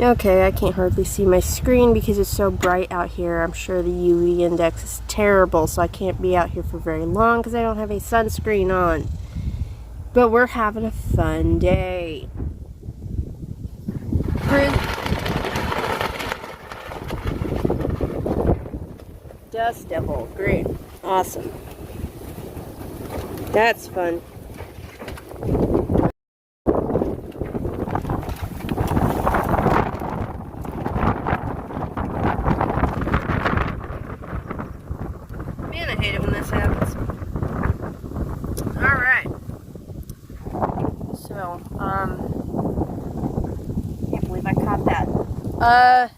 Okay, I can't hardly see my screen because it's so bright out here. I'm sure the UV index is terrible, so I can't be out here for very long because I don't have any sunscreen on. But we're having a fun day. Dust Devil, great, awesome. That's fun. Man, I hate it when this happens. Alright. So, can't believe I caught that. I'm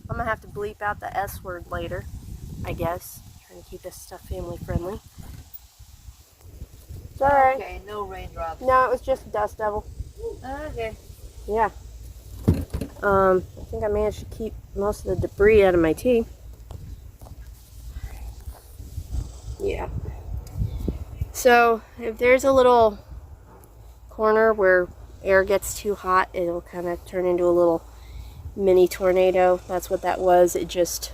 gonna have to bleep out the S word later, I guess. Trying to keep this stuff family friendly. It's alright. Okay, no raindrops. No, it was just a Dust Devil. Okay. Yeah. I think I managed to keep most of the debris out of my tea. Yeah. So, if there's a little corner where air gets too hot, it'll kind of turn into a little mini tornado. That's what that was. It just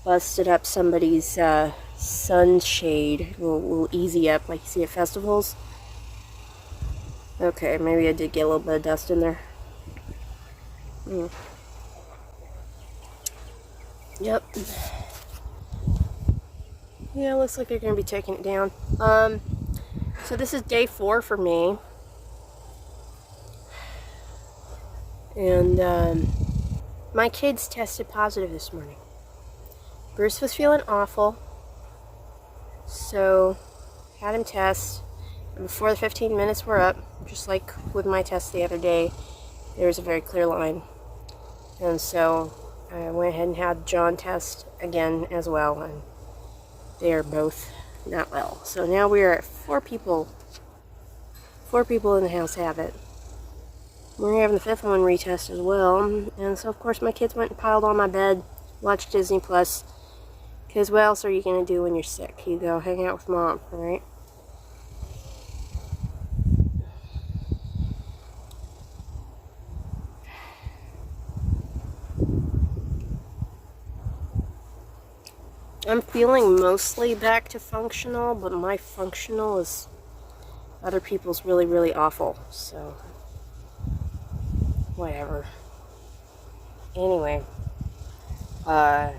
busted up somebody's sunshade. A little easy up like you see at festivals. Okay, maybe I did get a little bit of dust in there. Yep. Yeah, looks like they're going to be taking it down. So this is day 4 for me. And my kids tested positive this morning. Bruce was feeling awful, so had him test. And before the 15 minutes were up, just like with my test the other day, there was a very clear line. And so I went ahead and had John test again as well, and they are both not well. So now we are at 4 people. 4 people in the house have it. We're having the 5th one retest as well. And so of course my kids went and piled on my bed, watched Disney Plus. Because what else are you going to do when you're sick? You go hang out with mom, right? I'm feeling mostly back to functional, but my functional is other people's really, really awful. So, whatever. Anyway, now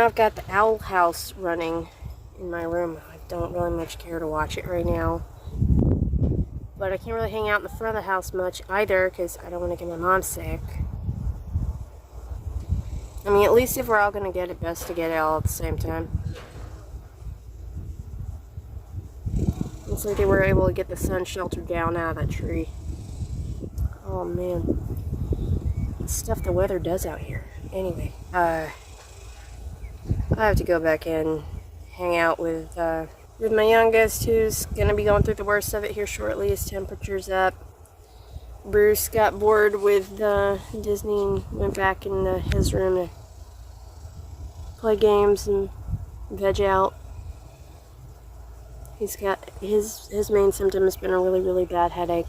I've got the Owl House running in my room. I don't really much care to watch it right now. But I can't really hang out in the front of the house much either because I don't want to get my mom sick. I mean, at least if we're all going to get it, best to get it all at the same time. Looks like they were able to get the sun shelter down out of that tree. Oh, man. The stuff the weather does out here. Anyway, I have to go back in, hang out with my youngest, who's going to be going through the worst of it here shortly. His temperature's up. Bruce got bored with Disney and went back in his room to play games and veg out. He's got his main symptom has been a really, really bad headache.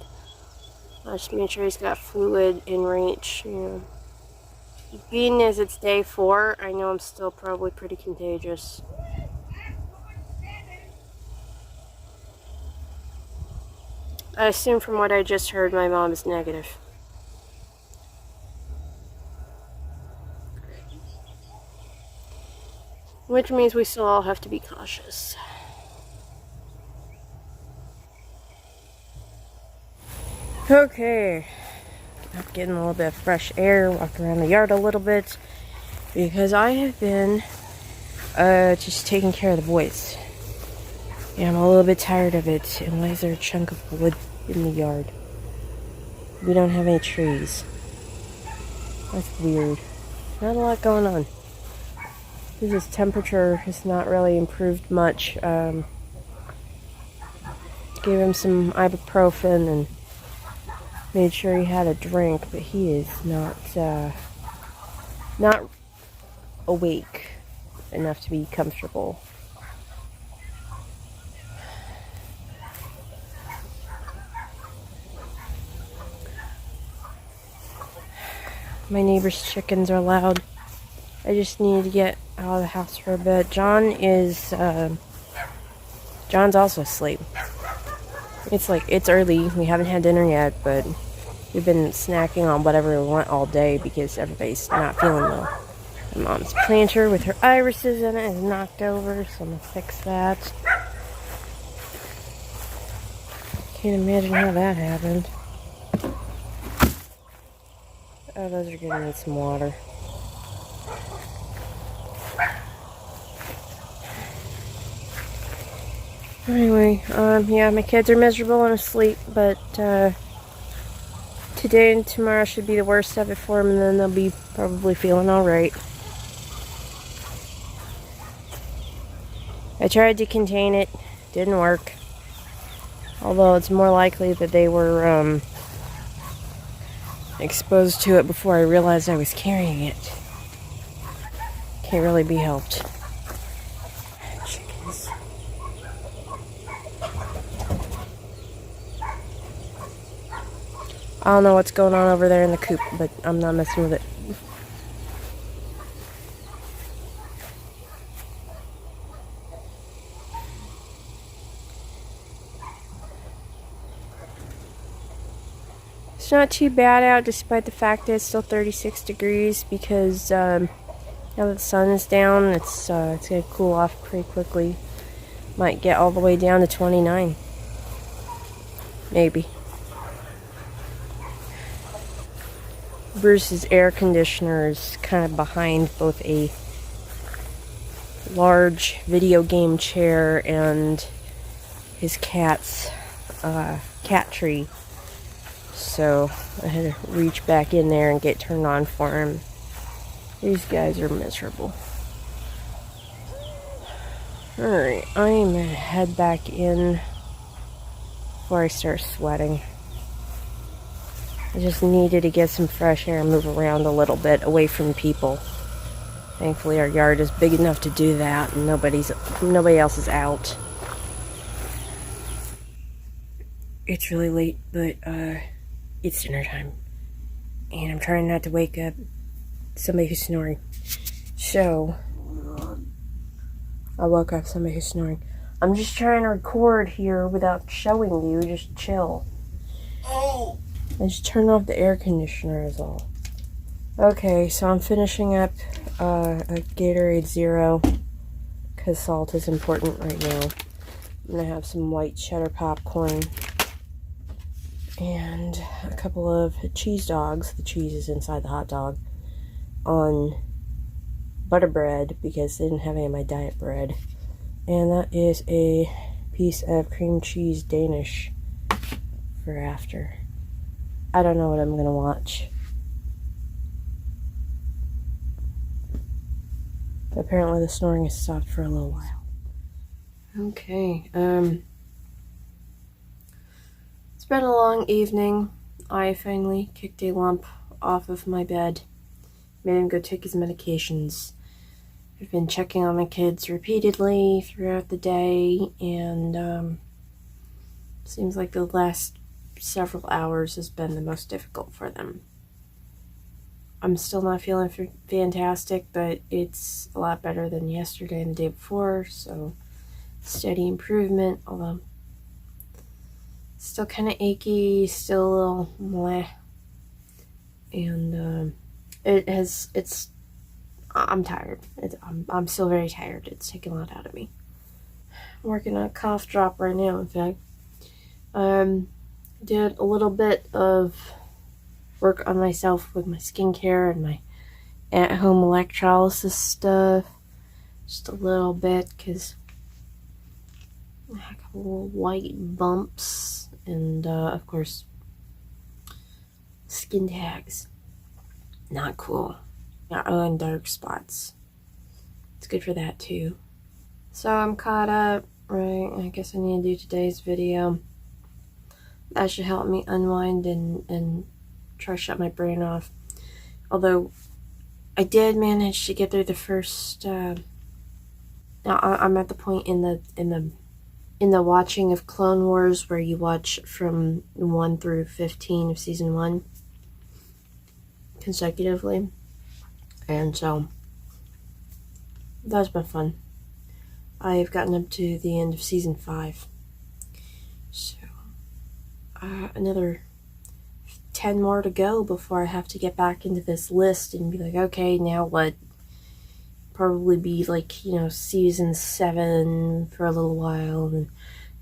I just made sure he's got fluid in reach. You know. Being as it's day 4, I know I'm still probably pretty contagious. I assume from what I just heard, my mom is negative. Which means we still all have to be cautious. Okay. I'm getting a little bit of fresh air, walking around the yard a little bit, because I have been just taking care of the boys. Yeah, I'm a little bit tired of it. And why is there a chunk of wood in the yard? We don't have any trees. That's weird. Not a lot going on. His temperature has not really improved much. Gave him some ibuprofen and made sure he had a drink, but he is not awake enough to be comfortable. My neighbor's chickens are loud. I just need to get out of the house for a bit. John's also asleep. It's early. We haven't had dinner yet, but we've been snacking on whatever we want all day because everybody's not feeling well. My mom's planter with her irises in it is knocked over, so I'm gonna fix that. Can't imagine how that happened. Oh, those are gonna need some water. Anyway, yeah, my kids are miserable and asleep, but today and tomorrow should be the worst of it for them, and then they'll be probably feeling alright. I tried to contain it, didn't work. Although it's more likely that they were exposed to it before I realized I was carrying it. Can't really be helped. Chickens. I don't know what's going on over there in the coop, but I'm not messing with it. It's not too bad out, despite the fact that it's still 36 degrees, because now that the sun is down, it's gonna cool off pretty quickly. Might get all the way down to 29. Maybe. Bruce's air conditioner is kind of behind both a large video game chair and his cat's cat tree. So I had to reach back in there and get turned on for him. These guys are miserable. Alright, I'm gonna head back in before I start sweating. I just needed to get some fresh air and move around a little bit away from people. Thankfully our yard is big enough to do that and nobody else is out. It's really late, but it's dinner time. And I'm trying not to wake up somebody who's snoring. So I woke up somebody who's snoring. I'm just trying to record here without showing you, just chill. Oh! I just turned off the air conditioner is all. Okay, so I'm finishing up a Gatorade Zero because salt is important right now. I'm gonna have some white cheddar popcorn and a couple of cheese dogs. The cheese is inside the hot dog on butter bread because they didn't have any of my diet bread. And that is a piece of cream cheese Danish for after. I don't know what I'm gonna watch. But apparently the snoring has stopped for a little while. Okay, it's been a long evening. I finally kicked a lump off of my bed. Made him go take his medications. I've been checking on my kids repeatedly throughout the day, and seems like the last several hours has been the most difficult for them. I'm still not feeling fantastic, but it's a lot better than yesterday and the day before, so steady improvement, although still kind of achy, still a little meh. And I'm tired. I'm still very tired. It's taking a lot out of me. I'm working on a cough drop right now, in fact. Did a little bit of work on myself with my skincare and my at-home electrolysis stuff. Just a little bit, because I have a couple white bumps and, of course, skin tags. Not cool. And dark spots. It's good for that, too. So I'm caught up, right? I guess I need to do today's video. That should help me unwind and try to shut my brain off. Although I did manage to get through the first. Now I'm at the point in the watching of Clone Wars where you watch from 1 through 15 of season 1. consecutively. And so that's been fun. I've gotten up to the end of season 5. So another 10 more to go before I have to get back into this list and be like, okay, now what? Probably be like, season 7 for a little while, and then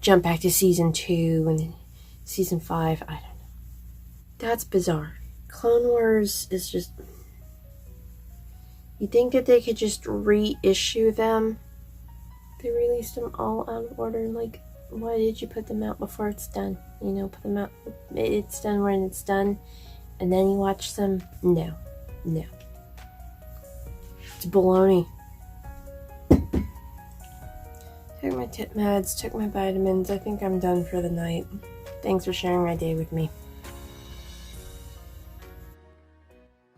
jump back to season 2, and then season 5. I don't know. That's bizarre. Clone Wars is just... You think that they could just reissue them? They released them all out of order. Like, why did you put them out before it's done? Put them out. It's done when it's done, and then you watch them? No. It's baloney. Took my tit meds, took my vitamins. I think I'm done for the night. Thanks for sharing my day with me.